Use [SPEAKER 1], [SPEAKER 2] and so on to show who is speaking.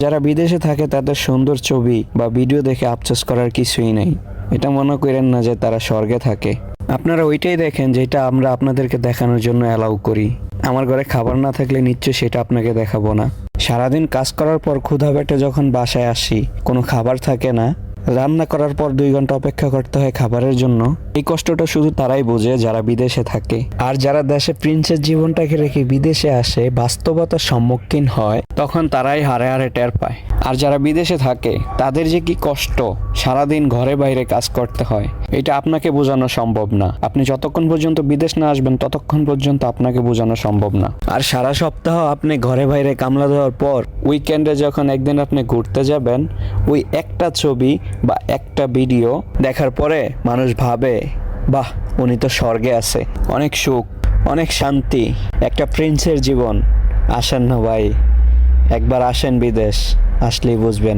[SPEAKER 1] যারা বিদেশে থাকে তাদের সুন্দর ছবি বা ভিডিও দেখে আফসোস করার কিছুই নেই। এটা মনে করেন না যে তারা স্বর্গে থাকে। আপনারা ওইটাই দেখেন যেটা আমরা আপনাদেরকে দেখানোর জন্য অ্যালাউ করি। আমার ঘরে খাবার না থাকলে নিশ্চয়ই সেটা আপনাকে দেখাবো না। সারাদিন কাজ করার পর ক্ষুধা পেটে যখন বাসায় আসি, কোনো খাবার থাকে না, রান্না করার পর 2 ঘন্টা অপেক্ষা করতে হয় খাবারের জন্য। এই কষ্টটা শুধু তারাই বোঝে যারা বিদেশে থাকে। আর যারা দেশে প্রিন্সের জীবনটাকে রেখে বিদেশে আসে, বাস্তবতার সম্মুখীন হয়, তখন তারাই হারে হারে টের পায়। আর যারা বিদেশে থাকে তাদের যে কি কষ্ট, সারাদিন ঘরে বাইরে কাজ করতে হয়, এটা আপনাকে বোঝানো সম্ভব না। আপনি যতক্ষণ পর্যন্ত বিদেশ না আসবেন ততক্ষণ পর্যন্ত আপনাকে বোঝানো সম্ভব না। আর সারা সপ্তাহ আপনি ঘরে বাইরে কামলা দেওয়ার পর উইকেন্ডে যখন একদিন আপনি ঘুরতে যাবেন, ওই একটা ছবি বা একটা ভিডিও দেখার পরে মানুষ ভাবে, বাহ, উনি তো স্বর্গে আছে, অনেক সুখ, অনেক শান্তি, একটা প্রিন্সের জীবন। আসেন না ভাই, একবার আসেন বিদেশ, আসলেই বুঝবেন।